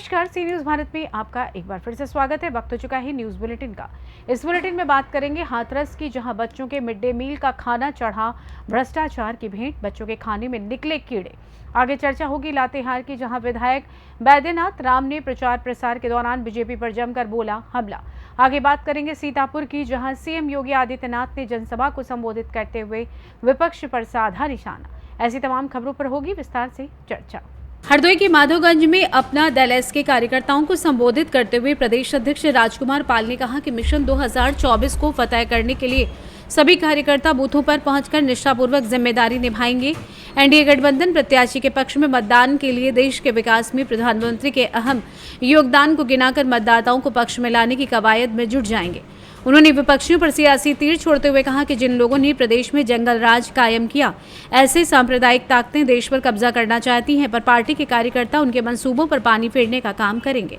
नमस्कार, सी न्यूज भारत में आपका एक बार फिर से स्वागत है। वक्त हो चुका है न्यूज बुलेटिन का। इस बुलेटिन में बात करेंगे हाथरस की, जहां बच्चों के मिड डे मील का खाना चढ़ा भ्रष्टाचार की भेंट, बच्चों के खाने में निकले कीड़े। आगे चर्चा होगी लातेहार की, जहां विधायक बैद्यनाथ राम ने प्रचार प्रसार के दौरान बीजेपी पर जमकर बोला हमला। आगे बात करेंगे सीतापुर की, जहां सीएम योगी आदित्यनाथ ने जनसभा को संबोधित करते हुए विपक्ष पर साधा निशाना। ऐसी तमाम खबरों पर होगी विस्तार से चर्चा। हरदोई के माधोगंज में अपना दल एस के कार्यकर्ताओं को संबोधित करते हुए प्रदेश अध्यक्ष राजकुमार पाल ने कहा कि मिशन 2024 को फतह करने के लिए सभी कार्यकर्ता बूथों पर पहुंचकर निष्ठापूर्वक जिम्मेदारी निभाएंगे। एनडीए गठबंधन प्रत्याशी के पक्ष में मतदान के लिए देश के विकास में प्रधानमंत्री के अहम योगदान को गिनाकर मतदाताओं को पक्ष में लाने की कवायद में जुट जाएंगे। उन्होंने विपक्षियों पर सियासी तीर छोड़ते हुए कहा कि जिन लोगों ने प्रदेश में जंगल राज कायम किया, ऐसे सांप्रदायिक ताकतें देश पर कब्जा करना चाहती हैं, पर पार्टी के कार्यकर्ता उनके मंसूबों पर पानी फेरने का काम करेंगे।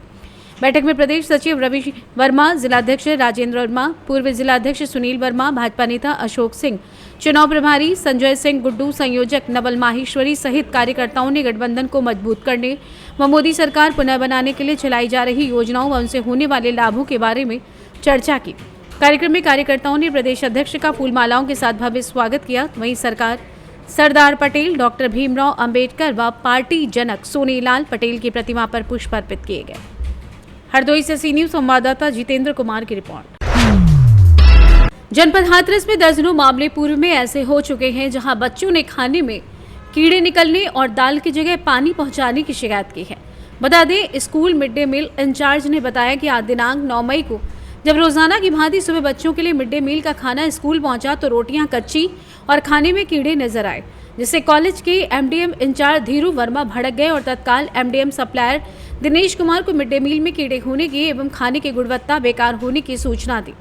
बैठक में प्रदेश सचिव रवि वर्मा, जिलाध्यक्ष राजेंद्र वर्मा, पूर्व जिलाध्यक्ष सुनील वर्मा, भाजपा नेता अशोक सिंह, चुनाव प्रभारी संजय सिंह गुड्डू, संयोजक नवल माहेश्वरी सहित कार्यकर्ताओं ने गठबंधन को मजबूत करने व मोदी सरकार पुनः बनाने के लिए चलाई जा रही योजनाओं व उनसे होने वाले लाभों के बारे में चर्चा की। कार्यक्रम में कार्यकर्ताओं ने प्रदेश अध्यक्ष का फूलमालाओं के साथ भव्य स्वागत किया। वहीं सरदार पटेल, डॉक्टर भीमराव अंबेडकर व पार्टी जनक सोनेलाल पटेल की प्रतिमा पर पुष्प अर्पित किए गए। हरदोई से सी न्यूज संवाददाता जितेंद्र कुमार की रिपोर्ट। जनपद हाथरस में दर्जनों मामले पूर्व में ऐसे हो चुके हैं, जहां बच्चों ने खाने में कीड़े निकलने और दाल की जगह पानी पहुंचाने की शिकायत की है। बता दें, school mid day meal in charge ने बताया कि आज दिनांक 9 मई को जब रोजाना की भांति सुबह बच्चों के लिए मिड डे मील का खाना स्कूल पहुंचा तो रोटियां कच्ची और खाने में कीड़े नजर आए, जिससे कॉलेज के एमडीएम इंचार्ज धीरू वर्मा भड़क गए और तत्काल एमडीएम सप्लायर दिनेश कुमार को मिड डे मील में कीड़े होने की एवं खाने की गुणवत्ता बेकार होने की सूचना दी।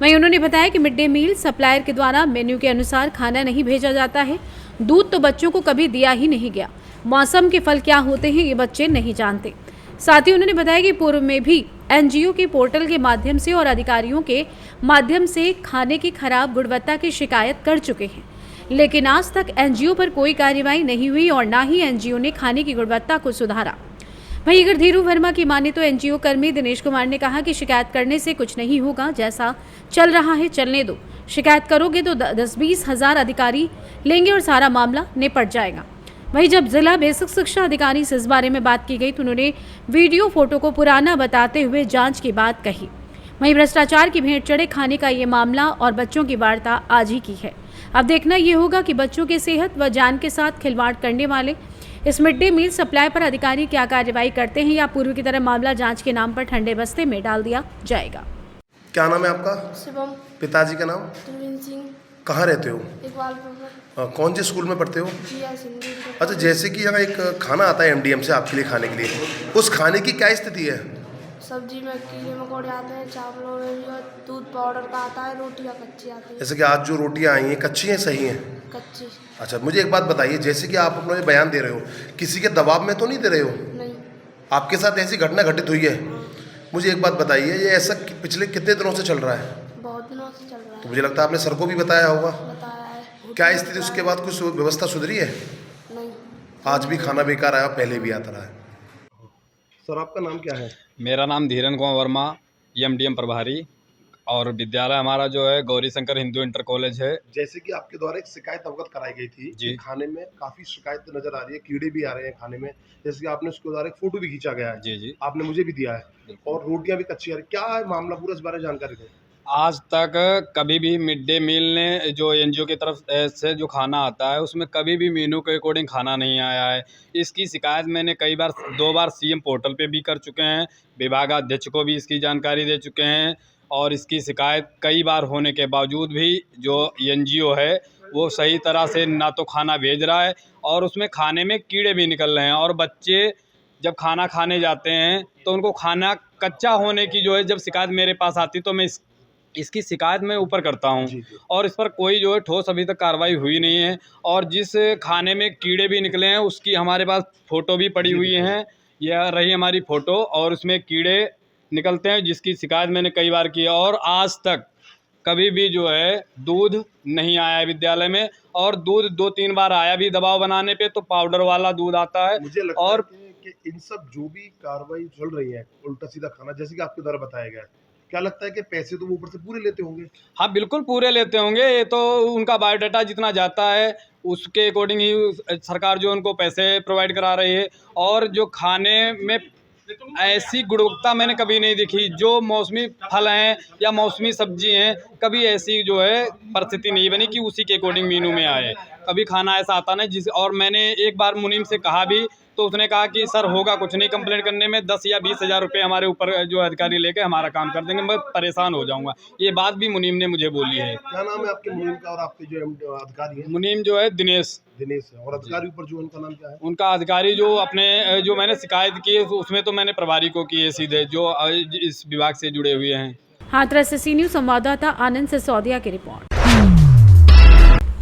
वहीं उन्होंने बताया कि मिड डे मील सप्लायर के द्वारा मेन्यू के अनुसार खाना नहीं भेजा जाता है। दूध तो बच्चों को कभी दिया ही नहीं गया। मौसम के फल क्या होते हैं ये बच्चे नहीं जानते। साथ ही उन्होंने बताया कि पूर्व में भी एनजीओ के पोर्टल के माध्यम से और अधिकारियों के माध्यम से खाने की खराब गुणवत्ता की शिकायत कर चुके हैं, लेकिन आज तक एनजीओ पर कोई कार्रवाई नहीं हुई और न ही एनजीओ ने खाने की गुणवत्ता को सुधारा। वहीं अगर धीरू वर्मा की माने तो एनजीओ कर्मी दिनेश कुमार ने कहा कि शिकायत करने से कुछ नहीं होगा, जैसा चल रहा है चलने दो। शिकायत करोगे तो 10-20 हजार अधिकारी लेंगे और सारा मामला निपट जाएगा। वहीं जब जिला बेसिक शिक्षा अधिकारी से इस बारे में बात की गई तो उन्होंने वीडियो फोटो को पुराना बताते हुए जांच की बात कही। वहीं भ्रष्टाचार की भेंट चढ़े खाने का ये मामला और बच्चों की वार्ता आज ही की है। अब देखना ये होगा कि बच्चों की सेहत व जान के साथ खिलवाड़ करने वाले इस मिड डे मील सप्लाई पर अधिकारी क्या कार्रवाई करते हैं, या पूर्व की तरह मामला जांच के नाम पर ठंडे बस्ते में डाल दिया जाएगा। क्या नाम है आपका? शिवम। पिताजी का नाम? तुलवीन सिंह। कहाँ रहते हो? इकबाल प्रभु। कौन से स्कूल में पढ़ते हो? जिया सिंधी। अच्छा, जैसे कि यहाँ एक खाना आता है एमडीएम से आपके लिए खाने के लिए, उस खाने की क्या स्थिति है? सब्जी में कीड़े मकोड़े आते हैं, चावलों में भी दूध पाउडर का आता है, रोटियां कच्ची आती है। जैसे कि आज जो रोटियाँ आई हैं कच्ची हैं सही हैं? कच्ची। अच्छा, मुझे एक बात बताइए, जैसे कि आप अपना बयान दे रहे हो, किसी के दबाव में तो नहीं दे रहे हो? नहीं। आपके साथ ऐसी घटना घटित हुई है? मुझे एक बात बताइए, ये ऐसा पिछले कितने दिनों से चल रहा है? बहुत दिनों से चल रहा तो है। मुझे लगता है आपने सर को भी बताया होगा। बताया है। क्या स्थिति उसके बाद कुछ व्यवस्था सुधरी है? नहीं। आज भी खाना बेकार आया, पहले भी आता रहा है। सर, आपका नाम क्या है? मेरा नाम धीरेन कुमार वर्मा, एमडीएम प्रभारी, और विद्यालय हमारा जो है गौरी शंकर हिंदू इंटर कॉलेज है। जैसे कि आपके द्वारा एक शिकायत अवगत कराई गई थी जी। कि खाने में काफी शिकायत नजर आ रही है, कीड़े भी आ रहे हैं खाने में, जैसे कि आपने उसके द्वारा एक फोटो भी खींचा गया है। जी जी, आपने मुझे भी दिया है, और रोटियां भी कच्ची आ रही, क्या है मामला पूरा, इस बारे में जानकारी दें। आज तक कभी भी मिड डे मील ने जो एनजीओ की तरफ से जो खाना आता है उसमें कभी भी मेनू के अकॉर्डिंग खाना नहीं आया है। इसकी शिकायत मैंने कई बार 2 बार सीएम पोर्टल पे भी कर चुके हैं, विभागाध्यक्ष को भी इसकी जानकारी दे चुके हैं, और इसकी शिकायत कई बार होने के बावजूद भी जो एनजीओ है वो सही तरह से ना तो खाना भेज रहा है और उसमें खाने में कीड़े भी निकल रहे हैं, और बच्चे जब खाना खाने जाते हैं तो उनको खाना कच्चा होने की जो है जब शिकायत मेरे पास आती तो मैं इसकी शिकायत मैं ऊपर करता हूं, और इस पर कोई जो है ठोस अभी तक कार्रवाई हुई नहीं है। और जिस खाने में कीड़े भी निकले हैं उसकी हमारे पास फ़ोटो भी पड़ी हुई हैं, यह रही हमारी फ़ोटो, और उसमें कीड़े निकलते हैं जिसकी शिकायत मैंने कई बार की है। और आज तक कभी भी जो है दूध नहीं आया है विद्यालय में, और दूध 2-3 बार आया भी दबाव बनाने पे तो पाउडर वाला दूध आता है। मुझे लगता और है कि इन सब जो भी कार्रवाई चल रही है उल्टा सीधा खाना, जैसे कि आपके द्वारा बताया गया है, क्या लगता है कि पैसे तो वो ऊपर से पूरे लेते होंगे? हाँ बिल्कुल पूरे लेते होंगे। ये तो उनका बायोडाटा जितना जाता है उसके अकॉर्डिंग ही सरकार जो उनको पैसे प्रोवाइड करा रही है। और जो खाने में ऐसी गुणवत्ता मैंने कभी नहीं देखी। जो मौसमी फल हैं या मौसमी सब्जी हैं, कभी ऐसी जो है परिस्थिति नहीं बनी कि उसी के अकॉर्डिंग मीनू में आए। कभी खाना ऐसा आता नहीं जिस। और मैंने एक बार मुनीम से कहा भी तो उसने कहा कि सर होगा कुछ नहीं, कंप्लेंट करने में 10 या 20 हज़ार रुपये हमारे ऊपर जो अधिकारी लेके हमारा काम कर देंगे, मैं परेशान हो जाऊंगा। ये बात भी मुनीम ने मुझे बोली है। क्या नाम है आपके मुनीम का और आपके जो अधिकारी हैं? मुनीम जो है दिनेश है। और अधिकारी ऊपर जो उनका नाम क्या है? उनका अधिकारी जो अपने जो मैंने शिकायत की है उसमें तो मैंने प्रभारी को की है सीधे, जो इस विभाग से जुड़े हुए हैं। हाथरस से सी न्यूज़ संवाददाता आनंद सिसोदिया की रिपोर्ट।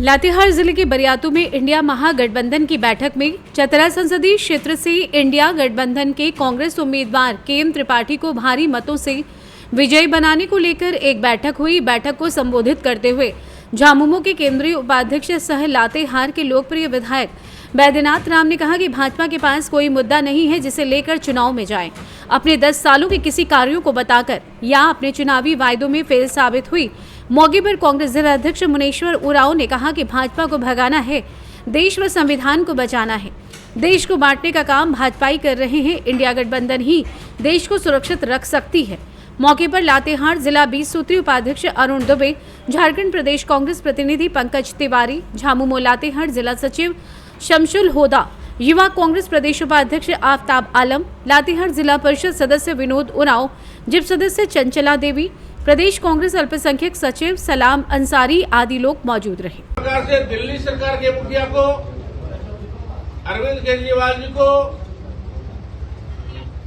लातेहार जिले के बरियातू में इंडिया महागठबंधन की बैठक में चतरा संसदीय क्षेत्र से इंडिया गठबंधन के कांग्रेस उम्मीदवार केएम त्रिपाठी को भारी मतों से विजयी बनाने को लेकर एक बैठक हुई। बैठक को संबोधित करते हुए झामुमो के केंद्रीय उपाध्यक्ष सह लातेहार के लोकप्रिय विधायक बैद्यनाथ राम ने कहा कि भाजपा के पास कोई मुद्दा नहीं है जिसे लेकर चुनाव में जाए। अपने 10 सालों के किसी कार्यों को बताकर या अपने चुनावी वायदों में फेल साबित हुई। मौके पर कांग्रेस जिला अध्यक्ष मुनेश्वर उरांव ने कहा कि भाजपा को भगाना है, देश व संविधान को बचाना है। देश को बांटने का काम भाजपा ही कर रहे हैं। इंडिया गठबंधन ही देश को सुरक्षित रख सकती है। मौके पर लातेहार जिला 20 सूत्री उपाध्यक्ष अरुण दुबे, झारखंड प्रदेश कांग्रेस प्रतिनिधि पंकज तिवारी, झामुमो लातेहार जिला सचिव शमशुल होदा, युवा कांग्रेस प्रदेश उपाध्यक्ष आफ्ताब आलम, लातेहार जिला परिषद सदस्य विनोद उरांव, जिप सदस्य चंचला देवी, प्रदेश कांग्रेस अल्पसंख्यक सचिव सलाम अंसारी आदि लोग मौजूद रहे। सरकार से दिल्ली सरकार के मुखिया को, अरविंद केजरीवाल जी को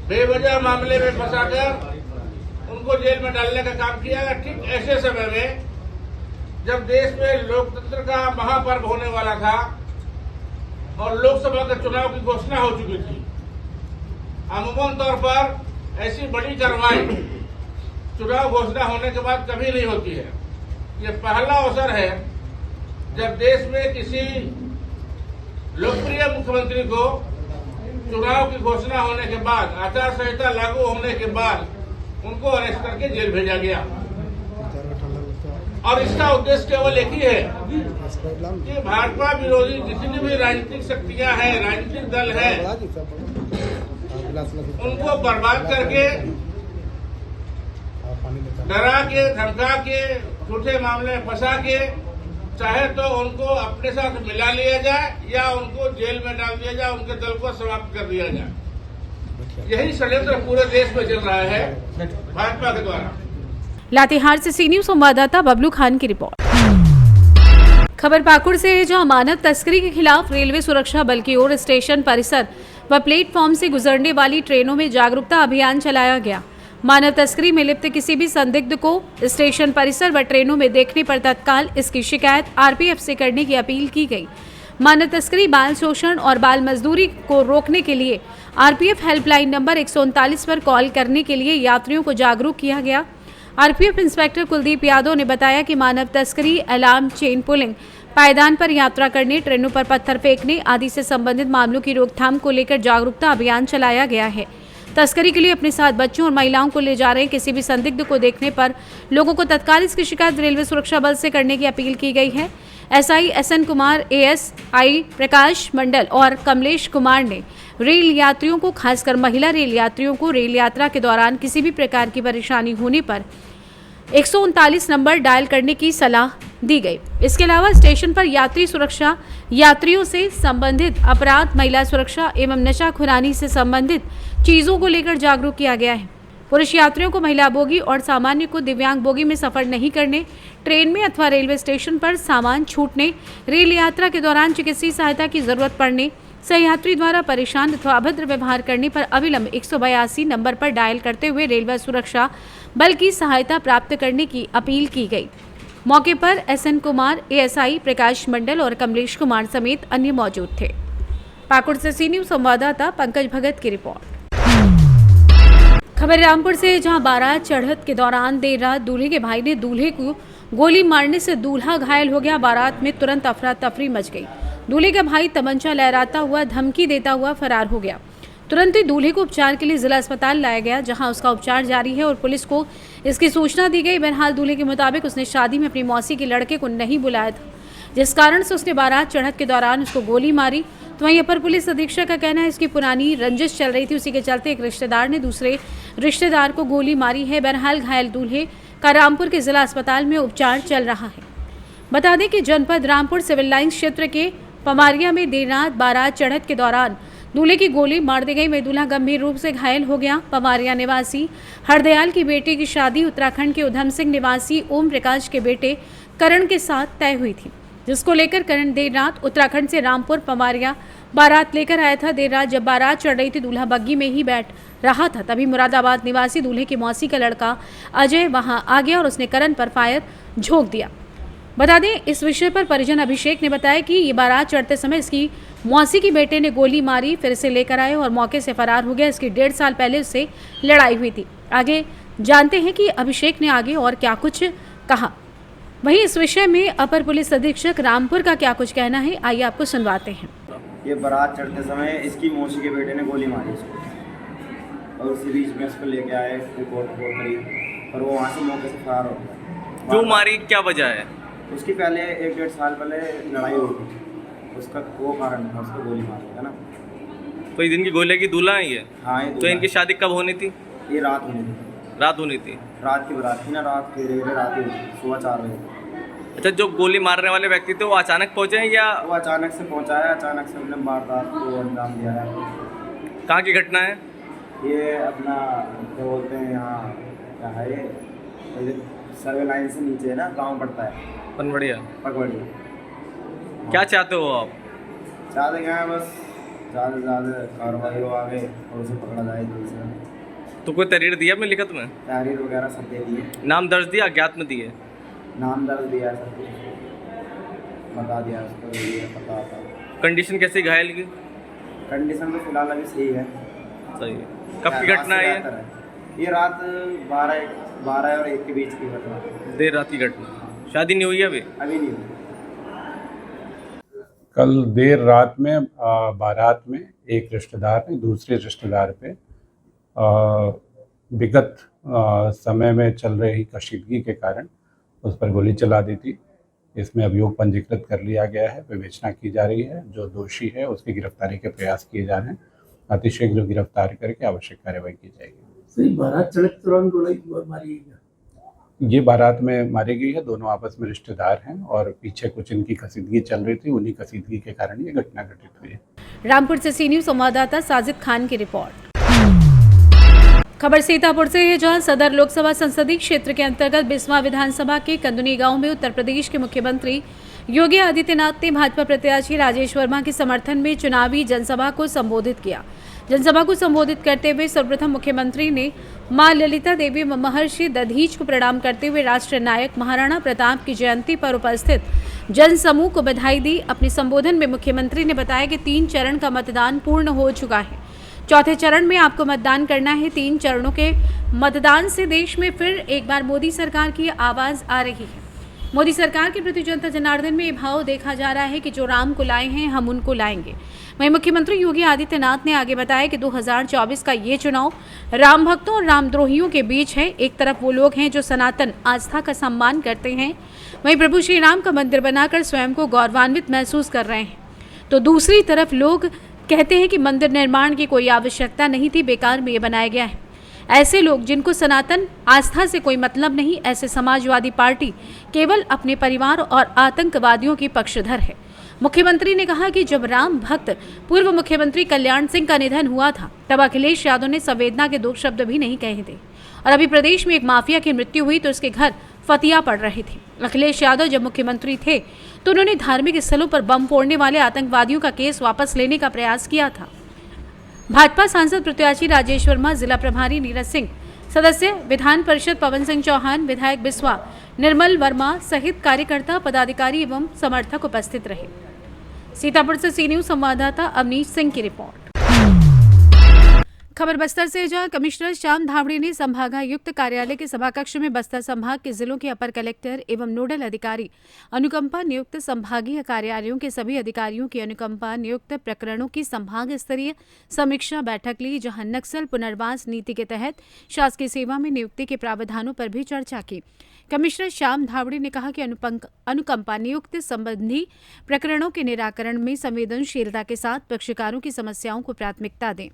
बेवजह मामले में फंसाकर उनको जेल में डालने का काम किया गया। ठीक ऐसे समय में जब देश में लोकतंत्र का महापर्व होने वाला था और लोकसभा के चुनाव की घोषणा हो चुकी थी, अमूमन तौर पर ऐसी बड़ी कार्रवाई चुनाव घोषणा होने के बाद कभी नहीं होती है। ये पहला अवसर है जब देश में किसी लोकप्रिय मुख्यमंत्री को चुनाव की घोषणा होने के बाद, आचार संहिता लागू होने के बाद उनको अरेस्ट करके जेल भेजा गया। और इसका उद्देश्य केवल एक ही है कि भाजपा विरोधी जितनी भी राजनीतिक शक्तियां हैं, राजनीतिक दल है, उनको बर्बाद करके, डरा के, धमका के, झूठे मामले में फंसा के, चाहे तो उनको अपने साथ मिला लिया जाए या उनको जेल में डाल दिया जाए, उनके दल को समाप्त कर दिया जाए। यही षड्यंत्र पूरे देश में चल रहा है भाजपा के द्वारा। लातेहार से सी न्यूज़ संवाददाता बबलू खान की रिपोर्ट। खबर पाकुड़ से है, जहां मानव तस्करी के खिलाफ रेलवे सुरक्षा बल की ओर स्टेशन परिसर व प्लेटफॉर्म से गुजरने वाली ट्रेनों में जागरूकता अभियान चलाया गया। मानव तस्करी में लिप्त किसी भी संदिग्ध को स्टेशन परिसर व ट्रेनों में देखने पर तत्काल इसकी शिकायत आरपीएफ से करने की अपील की गई। मानव तस्करी, बाल शोषण और बाल मजदूरी को रोकने के लिए आरपीएफ हेल्पलाइन नंबर 139 पर कॉल करने के लिए यात्रियों को जागरूक किया गया। आरपीएफ इंस्पेक्टर कुलदीप यादव ने बताया कि मानव तस्करी, अलार्म, चेन पुलिंग, पायदान पर यात्रा करने, ट्रेनों पर पत्थर फेंकने आदि से संबंधित मामलों की रोकथाम को लेकर जागरूकता अभियान चलाया गया है। तस्करी के लिए अपने साथ बच्चों और महिलाओं को ले जा रहे किसी भी संदिग्ध को देखने पर लोगों को तत्काल इसकी शिकायत रेलवे सुरक्षा बल से करने की अपील की गई है। एसआई एसएन कुमार, एएसआई प्रकाश मंडल और कमलेश कुमार ने रेल यात्रियों को, खासकर महिला रेल यात्रियों को रेल यात्रा के दौरान किसी भी प्रकार की परेशानी होने पर 139 नंबर डायल करने की सलाह दी गई। इसके अलावा स्टेशन पर यात्री सुरक्षा, यात्रियों से संबंधित अपराध, महिला सुरक्षा एवं नशाखुरानी से संबंधित चीजों को लेकर जागरूक किया गया है। पुरुष यात्रियों को महिला बोगी और सामान्य को दिव्यांग बोगी में सफर नहीं करने, ट्रेन में अथवा रेलवे स्टेशन पर सामान छूटने, रेल यात्रा के दौरान चिकित्सीय सहायता की जरूरत पड़ने, सहयात्री द्वारा परेशान अथवा अभद्र व्यवहार करने पर अविलंब 182 नंबर पर डायल करते हुए रेलवे सुरक्षा बल की सहायता प्राप्त करने की अपील की गई। मौके पर एसएन कुमार, एएसआई प्रकाश मंडल और कमलेश कुमार समेत अन्य मौजूद थे। पाकुड़ से सी न्यूज़ संवाददाता पंकज भगत की रिपोर्ट। खबर रामपुर से, जहां बारात चढ़त के दौरान देर रात दूल्हे के भाई ने दूल्हे को गोली मारने से दूल्हा घायल हो गया। बारात में तुरंत अफरा तफरी मच गई। दूल्हे का भाई तमंचा लहराता हुआ धमकी देता हुआ फरार हो गया। तुरंत ही दूल्हे को उपचार के लिए जिला अस्पताल लाया गया, जहां उसका उपचार जारी है और पुलिस को इसकी सूचना दी गई। बहरहाल दूल्हे के मुताबिक उसने शादी में अपनी मौसी के लड़के को नहीं बुलाया था, जिस कारण से उसने बारात चढ़त के दौरान उसको गोली मारी। तो वहीं अपर पुलिस अधीक्षक का कहना है इसकी पुरानी रंजिश चल रही थी, उसी के चलते एक रिश्तेदार ने दूसरे रिश्तेदार को गोली मारी है। बहरहाल घायल दूल्हे का रामपुर के जिला अस्पताल में उपचार चल रहा है। बता दें कि जनपद रामपुर सिविल लाइंस क्षेत्र के पमारिया में देर रात बारात चढ़त के दौरान दूल्हे की गोली मार दी गई। वहीं दूल्हा गंभीर रूप से घायल हो गया। पमारिया निवासी हरदयाल की बेटी की शादी उत्तराखंड के उधम सिंह निवासी ओम प्रकाश के बेटे करण के साथ तय हुई थी, जिसको लेकर करण देर रात उत्तराखंड से रामपुर पमारिया बारात लेकर आया था। देर रात जब बारात चढ़ रही थी, दूल्हा बग्गी में ही बैठ रहा था, तभी मुरादाबाद निवासी दूल्हे की मौसी का लड़का अजय वहां आ गया और उसने करण पर फायर झोंक दिया। बता दें, इस विषय पर परिजन अभिषेक ने बताया कि ये बारात चढ़ते समय इसकी मौसी की बेटे ने गोली मारी, फिर इसे लेकर आए और मौके से फरार हो गया। इसकी 1.5 साल पहले उससे लड़ाई हुई थी। आगे जानते हैं कि अभिषेक ने आगे और क्या कुछ कहा। वहीं इस विषय में अपर पुलिस अधीक्षक रामपुर का क्या कुछ कहना है, आइए आपको सुनवाते हैं। ये बारात चढ़ते समय इसकी मौसी के बेटे ने गोली मारी इसको और उसी बीच में उसको लेके आए, रिपोर्ट करी और वो वहाँ से मौके से फरार हो गया। क्यों मारी, क्या वजह है? उसकी पहले 1-1.5 साल पहले लड़ाई हुई थी, उसका वो कारण था, उसको गोली मारी है ना। तो इस दिन की गोले की दूल्हा है ये? हाँ, ये तो इनकी शादी कब होनी थी? ये रात होनी थी। रात होनी थी? रात की बारात थी ना, रात की रात ही सुबह 4 बजे। अच्छा, जो गोली मारने वाले व्यक्ति थे वो अचानक पहुंचे हैं या? वो अचानक से पहुँचा है, अचानक से उन्होंने वारदात को अंजाम दिया है। कहाँ की घटना है ये? अपना क्या बोलते हैं यहाँ, क्या है ये, सर्वे लाइन से नीचे है ना, गाँव पड़ता है पनवड़िया। पगवड़ी। क्या चाहते हो आप? चाहते क्या है, बस ज़्यादा से ज़्यादा कार्रवाई हो आगे और उसे पकड़ा जाए जल्द से। तो कोई तहरीर दिया अपने लिखत में? तहरीर वगैरह सब दे दिए, नाम दर्ज दिया, अज्ञात में दिए? नाम दर्ज दिया, सब कुछ बता दिया उसको, ये पता था। कंडीशन कैसी घायल की? कंडीशन तो फिलहाल अभी सही है। सही है। कब की घटना है ये? ये रात 12 और 1 के बीच की घटना, देर रात की घटना। शादी नहीं हुई है अभी? अभी नहीं हुई। कल देर रात में बारात में एक रिश्तेदार ने दूसरे रिश्तेदार पे विगत समय में चल रही कशीदगी के कारण उस पर गोली चला दी थी। इसमें अभियोग पंजीकृत कर लिया गया है, विवेचना की जा रही है। जो दोषी है उसकी गिरफ्तारी के प्रयास किए जा रहे हैं। अतिशीघ्र गिरफ्तार करके आवश्यक कार्रवाई की जाएगी। सही बारात चढ़ते दौरान गोली मारी गई? ये बारात में मारी गई है। दोनों आपस में रिश्तेदार हैं और पीछे कुछ इनकी कसीदगी चल रही थी, उन्हीं कसीदगी के कारण ये घटना घटित हुई है। रामपुर से सी न्यूज़ संवाददाता साजिद खान की रिपोर्ट। खबर सीतापुर से है, जहां सदर लोकसभा संसदीय क्षेत्र के अंतर्गत बिस्वा विधानसभा के कंदुनी गांव में उत्तर प्रदेश के मुख्यमंत्री योगी आदित्यनाथ ने भाजपा प्रत्याशी राजेश वर्मा के समर्थन में चुनावी जनसभा को संबोधित किया। जनसभा को संबोधित करते हुए सर्वप्रथम मुख्यमंत्री ने मां ललिता देवी व महर्षि दधीच को प्रणाम करते हुए राष्ट्र नायक महाराणा प्रताप की जयंती पर उपस्थित जनसमूह को बधाई दी। अपने संबोधन में मुख्यमंत्री ने बताया कि 3 चरण का मतदान पूर्ण हो चुका है। चौथे चरण में आपको मतदान करना है। 3 चरणों के मतदान से देश में फिर एक बार मोदी सरकार की आवाज आ रही है। मोदी सरकार के प्रति जनता जनार्दन में ये भाव देखा जा रहा है कि जो राम को लाए हैं हम उनको लाएंगे। वहीं मुख्यमंत्री योगी आदित्यनाथ ने आगे बताया कि 2024 का ये चुनाव राम भक्तों और रामद्रोहियों के बीच है। एक तरफ वो लोग हैं जो सनातन आस्था का सम्मान करते हैं, वहीं प्रभु श्री राम का मंदिर बनाकर स्वयं को गौरवान्वित महसूस कर रहे हैं, तो दूसरी तरफ लोग कहते हैं कि मंदिर निर्माण की कोई आवश्यकता नहीं थी, बेकार में ये बनाया गया है। ऐसे लोग जिनको सनातन आस्था से कोई मतलब नहीं, ऐसे समाजवादी पार्टी केवल अपने परिवार और आतंकवादियों की पक्षधर है। मुख्यमंत्री ने कहा कि जब राम भक्त पूर्व मुख्यमंत्री कल्याण सिंह का निधन हुआ था, तब अखिलेश यादव ने संवेदना के 2 शब्द भी नहीं कहे थे, और अभी प्रदेश में एक माफिया की मृत्यु हुई तो उसके घर फतिया पड़ रही थी। अखिलेश यादव जब मुख्यमंत्री थे तो उन्होंने धार्मिक स्थलों पर बम फोड़ने वाले आतंकवादियों का केस वापस लेने का प्रयास किया था। भाजपा सांसद प्रत्याशी राजेश वर्मा, जिला प्रभारी नीरज सिंह, सदस्य विधान परिषद पवन सिंह चौहान, विधायक बिस्वा निर्मल वर्मा सहित कार्यकर्ता, पदाधिकारी एवं समर्थक उपस्थित रहे। सीतापुर से सी न्यूज़ संवाददाता अवनीश सिंह की रिपोर्ट। खबर बस्तर से, जहां कमिश्नर श्याम धावड़े ने संभागायुक्त कार्यालय के सभाकक्ष में बस्तर संभाग के जिलों के अपर कलेक्टर एवं नोडल अधिकारी, अनुकंपा नियुक्त संभागीय कार्यालयों के सभी अधिकारियों की अनुकंपा नियुक्त प्रकरणों की संभाग स्तरीय समीक्षा बैठक ली, जहां नक्सल पुनर्वास नीति के तहत शासकीय सेवा में नियुक्ति के प्रावधानों पर भी चर्चा की। कमिश्नर श्याम धावड़े ने कहा कि अनुकंपा नियुक्त संबंधी प्रकरणों के निराकरण में संवेदनशीलता के साथ पक्षकारों की समस्याओं को प्राथमिकता दें।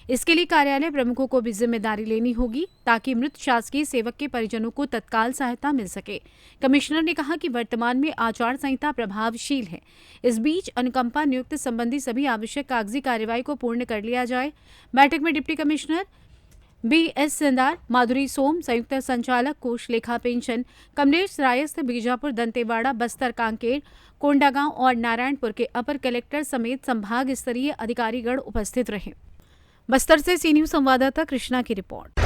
इसके लिए कार्यालय प्रमुखों को भी जिम्मेदारी लेनी होगी ताकि मृत शासकीय सेवक के परिजनों को तत्काल सहायता मिल सके। कमिश्नर ने कहा कि वर्तमान में आचार संहिता प्रभावशील है। इस बीच अनुकंपा नियुक्त संबंधी सभी आवश्यक कागजी कार्यवाही को पूर्ण कर लिया जाए। बैठक में डिप्टी कमिश्नर BS सिंदार, माधुरी सोम, संयुक्त संचालक कोष लेखा पेंशन, कमलेश रायस्थ, बीजापुर, दंतेवाड़ा, बस्तर, कांकेर, कोंडागांव और नारायणपुर के अपर कलेक्टर समेत संभाग स्तरीय अधिकारीगण उपस्थित रहे। बस्तर से सी न्यूज संवाददाता कृष्णा की रिपोर्ट।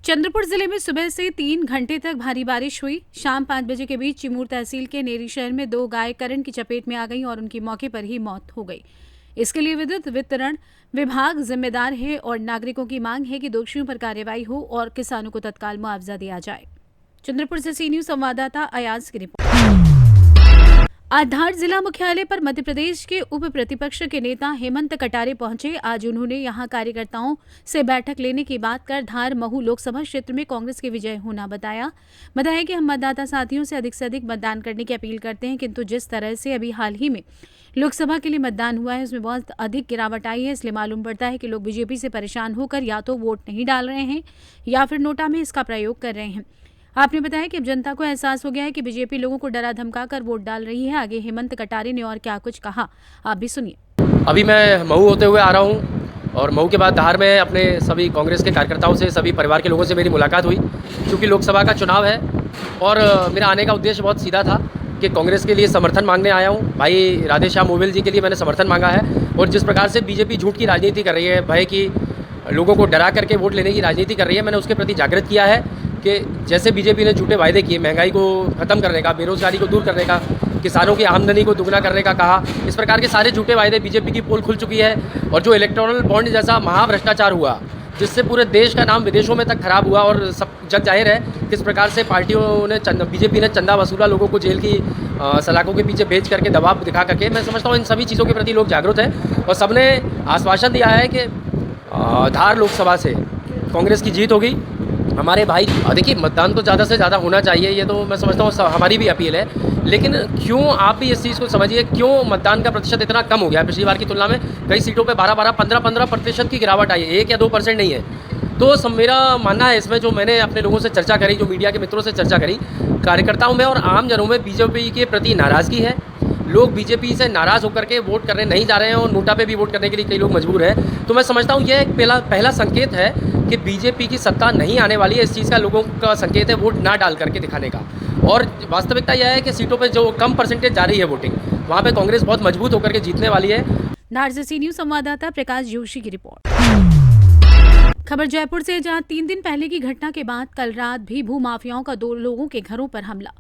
चंद्रपुर जिले में सुबह से 3 घंटे तक भारी बारिश हुई। शाम 5 बजे के बीच चिमूर तहसील के नेरी शहर में 2 गाय करंट की चपेट में आ गईं और उनकी मौके पर ही मौत हो गई। इसके लिए विद्युत वितरण विभाग जिम्मेदार है और नागरिकों की मांग है कि दोषियों पर कार्रवाई हो और किसानों को तत्काल मुआवजा दिया जाए। चंद्रपुर से सी न्यूज संवाददाता अयाज की रिपोर्ट। आज धार जिला मुख्यालय पर मध्य प्रदेश के उप प्रतिपक्ष के नेता हेमंत कटारे पहुंचे। आज उन्होंने यहां कार्यकर्ताओं से बैठक लेने की बात कर धार महू लोकसभा क्षेत्र में कांग्रेस की विजय होना बताया कि हम मतदाता साथियों से अधिक मतदान करने की अपील करते हैं, किंतु जिस तरह से अभी हाल ही में लोकसभा के लिए मतदान हुआ है उसमें बहुत अधिक गिरावट आई है। इसलिए मालूम पड़ता है कि लोग बीजेपी से परेशान होकर या तो वोट नहीं डाल रहे हैं या फिर नोटा में इसका प्रयोग कर रहे हैं। आपने बताया कि अब जनता को एहसास हो गया है कि बीजेपी लोगों को डरा धमका कर वोट डाल रही है। आगे हेमंत कटारे ने और क्या कुछ कहा, आप भी सुनिए। अभी मैं महू होते हुए आ रहा हूँ और महू के बाद धार में अपने सभी कांग्रेस के कार्यकर्ताओं से, सभी परिवार के लोगों से मेरी मुलाकात हुई। क्योंकि लोकसभा का चुनाव है और मेरा आने का उद्देश्य बहुत सीधा था कि कांग्रेस के लिए समर्थन मांगने आया हूँ। भाई राधेश्याम मोबिल जी के लिए मैंने समर्थन मांगा है। और जिस प्रकार से बीजेपी झूठ की राजनीति कर रही है, भय की, लोगों को डरा करके वोट लेने की राजनीति कर रही है, मैंने उसके प्रति जागृत किया है कि जैसे बीजेपी ने झूठे वायदे किए, महंगाई को ख़त्म करने का, बेरोजगारी को दूर करने का, किसानों की आमदनी को दुगना करने का कहा, इस प्रकार के सारे झूठे वायदे बीजेपी की पोल खुल चुकी है। और जो इलेक्टोरल बॉन्ड जैसा महाभ्रष्टाचार हुआ जिससे पूरे देश का नाम विदेशों में तक खराब हुआ और सब जग जाहिर है किस प्रकार से पार्टियों ने बीजेपी ने चंदा वसूला, लोगों को जेल की सलाखों के पीछे भेज करके दबाव दिखा करके। मैं समझता हूँ इन सभी चीज़ों के प्रति लोग जागरूक हैं और सबने आश्वासन दिया है कि धार लोकसभा से कांग्रेस की जीत होगी। हमारे भाई देखिए, मतदान तो ज़्यादा से ज़्यादा होना चाहिए, ये तो मैं समझता हूँ हमारी भी अपील है। लेकिन क्यों आप भी इस चीज़ को समझिए, क्यों मतदान का प्रतिशत इतना कम हो गया पिछली बार की तुलना में? कई सीटों पे 12-12, 15-15% की गिरावट आई है, 1 या 2% नहीं है। तो मेरा मानना है इसमें, जो मैंने अपने लोगों से चर्चा करी, जो मीडिया के मित्रों से चर्चा करी, कार्यकर्ताओं में और आम जनों में बीजेपी के प्रति नाराज़गी है। लोग बीजेपी से नाराज़ होकर के वोट करने नहीं जा रहे हैं और नोटा पे भी वोट करने के लिए कई लोग मजबूर हैं। तो मैं समझता हूँ यह एक पहला संकेत है कि बीजेपी की सत्ता नहीं आने वाली है। इस चीज़ का लोगों का संकेत है वोट ना डाल करके दिखाने का। और वास्तविकता यह है कि सीटों पे जो कम परसेंटेज जा रही है वोटिंग, वहाँ पे कांग्रेस बहुत मजबूत होकर के जीतने वाली है। धार से सी न्यूज संवाददाता प्रकाश जोशी की रिपोर्ट। खबर जयपुर से, जहां 3 दिन पहले की घटना के बाद कल रात भी भूमाफियाओं का 2 लोगों के घरों पर हमला,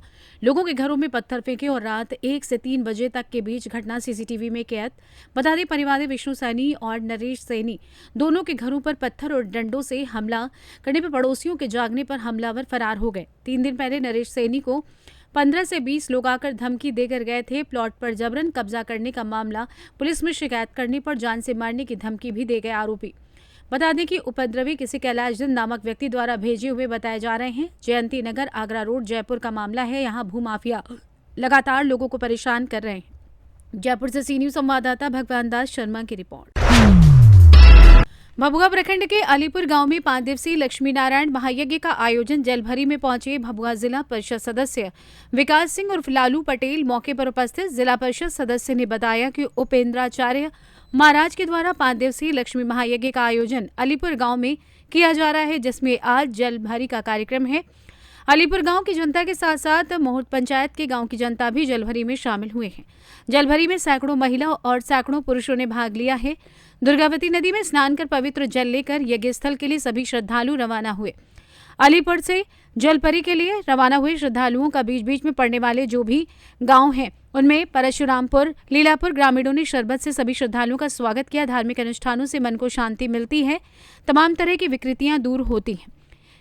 लोगों के घरों में पत्थर फेंके और रात 1 से 3 बजे तक के बीच घटना सीसीटीवी में कैद। बता दें, परिवादी विष्णु सैनी और नरेश सैनी दोनों के घरों पर पत्थर और डंडों से हमला करने पर पड़ोसियों के जागने पर हमलावर फरार हो गए। 3 दिन पहले नरेश सैनी को 15 से 20 लोग आकर धमकी देकर गए थे। प्लॉट पर जबरन कब्जा करने का मामला, पुलिस में शिकायत करने पर जान से मारने की धमकी भी दे गए आरोपी। बता दें कि उपद्रवी किसी कैलाश दिन नामक व्यक्ति द्वारा भेजे हुए बताए जा रहे हैं। जयंती नगर आगरा रोड जयपुर का मामला है। यहाँ भूमाफिया लगातार लोगों को परेशान कर रहे हैं। जयपुर से सी न्यूज संवाददाता भगवान दास शर्मा की रिपोर्ट। भभुआ प्रखंड के अलीपुर गांव में 5 दिवसीय लक्ष्मी नारायण महायज्ञ का आयोजन जलभरी में पहुंचे भभुआ जिला परिषद सदस्य विकास सिंह उर्फ लालू पटेल मौके पर उपस्थित जिला परिषद सदस्य ने बताया कि उपेंद्राचार्य महाराज के द्वारा 5 दिवसीय लक्ष्मी महायज्ञ का आयोजन अलीपुर गांव में किया जा रहा है, जिसमें आज जलभरी का कार्यक्रम है। अलीपुर गांव की जनता के साथ साथ मोहट पंचायत के गांव की जनता भी जलभरी में शामिल हुए हैं। जलभरी में सैकड़ों महिला और सैकड़ों पुरुषों ने भाग लिया है। दुर्गावती नदी में स्नान कर पवित्र जल लेकर यज्ञ स्थल के लिए सभी श्रद्धालु रवाना हुए। अलीपुर से जलपरी के लिए रवाना हुए श्रद्धालुओं का बीच बीच में पड़ने वाले जो भी गांव हैं उनमें परशुरामपुर, लीलापुर ग्रामीणों ने शरबत से सभी श्रद्धालुओं का स्वागत किया। धार्मिक अनुष्ठानों से मन को शांति मिलती है, तमाम तरह की विकृतियां दूर होती हैं।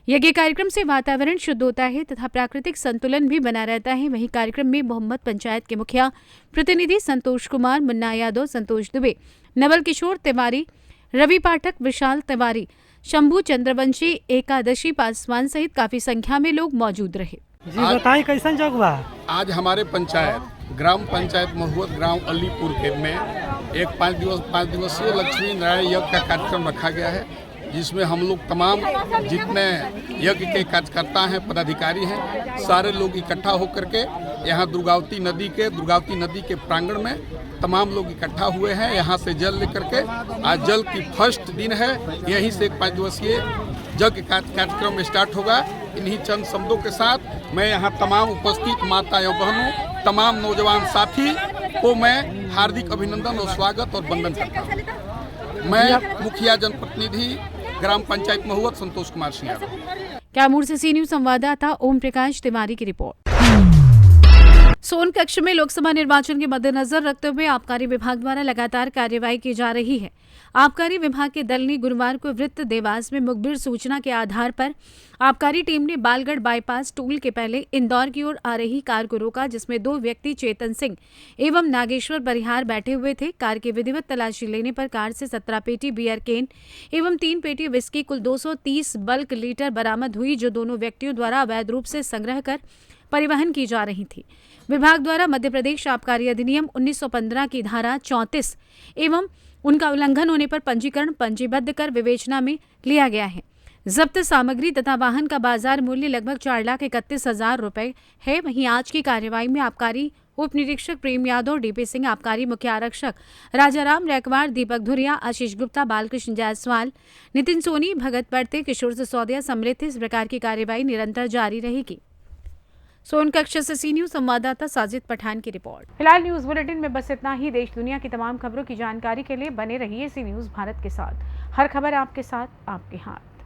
यज्ञ कार्यक्रम से वातावरण शुद्ध होता है तथा प्राकृतिक संतुलन भी बना रहता है। वहीं कार्यक्रम में मोहम्मद पंचायत के मुखिया प्रतिनिधि संतोष कुमार, मुन्ना यादव, संतोष दुबे, नवल किशोर तिवारी, रवि पाठक, विशाल तिवारी, शंभू चंद्रवंशी, एकादशी पासवान सहित काफी संख्या में लोग मौजूद रहे। जी बताएं कैसन जग बा? आज हमारे पंचायत ग्राम पंचायत महुवत ग्राम अलीपुर के में एक 5 दिवसीय लक्ष्मी नारायण यज्ञ का कार्यक्रम रखा गया है, जिसमें हम लोग तमाम जितने यज्ञ के कार्यकर्ता हैं, पदाधिकारी हैं, सारे लोग इकट्ठा होकर के यहाँ दुर्गावती नदी के प्रांगण में तमाम लोग इकट्ठा हुए हैं। यहाँ से जल लेकर के आज जल की फर्स्ट दिन है, यहीं से एक 5 दिवसीय यज्ञ कार्यक्रम स्टार्ट होगा। इन्हीं चंद शब्दों के साथ मैं यहाँ तमाम उपस्थित माता एवं बहनों, तमाम नौजवान साथी को मैं हार्दिक अभिनंदन और स्वागत और वंदन करता हूँ। मैं मुखिया जनप्रतिनिधि ग्राम पंचायत महुवत संतोष कुमार सिंह यादव। कैमूर से सी न्यूज संवाददाता ओम प्रकाश तिवारी की रिपोर्ट। सोनकच्छ में लोकसभा निर्वाचन के मद्देनजर रखते हुए आबकारी विभाग द्वारा लगातार कार्यवाही की जा रही है। आबकारी विभाग के दल ने गुरुवार को वृत्त देवास में मुखबिर सूचना के आधार पर आबकारी टीम ने बालगढ़ बाईपास टोल के पहले इंदौर की ओर आ रही कार को रोका, जिसमें 2 व्यक्ति चेतन सिंह एवं नागेश्वर परिहार बैठे हुए थे। कार की विधिवत तलाशी लेने पर कार से 17 पेटी बियर केन एवं 3 पेटी विस्की कुल 230 बल्क लीटर बरामद हुई, जो दोनों व्यक्तियों द्वारा अवैध रूप से संग्रह कर परिवहन की जा रही थी। विभाग द्वारा मध्य प्रदेश आबकारी अधिनियम 1915 की धारा 34 एवं उनका उल्लंघन होने पर पंजीकरण पंजीबद्ध कर विवेचना में लिया गया है। जब्त सामग्री तथा वाहन का बाजार मूल्य लगभग 4,31,000 रुपए है। वहीं आज की कार्यवाही में आबकारी उप निरीक्षक प्रेम यादव, डीपी सिंह, आबकारी मुख्य आरक्षक राजाराम रैकवार, दीपक धुरिया, आशीष गुप्ता, बालकृष्ण जायसवाल, नितिन सोनी, भगत पड़ते, किशोर सिसोदिया सम्मिलित इस प्रकार की कार्यवाही निरंतर जारी रहेगी। सोनकच्छ से सी न्यूज संवाददाता साजिद पठान की रिपोर्ट। फिलहाल न्यूज बुलेटिन में बस इतना ही। देश दुनिया की तमाम खबरों की जानकारी के लिए बने रहिए सी न्यूज भारत के साथ। हर खबर आपके साथ, आपके हाथ।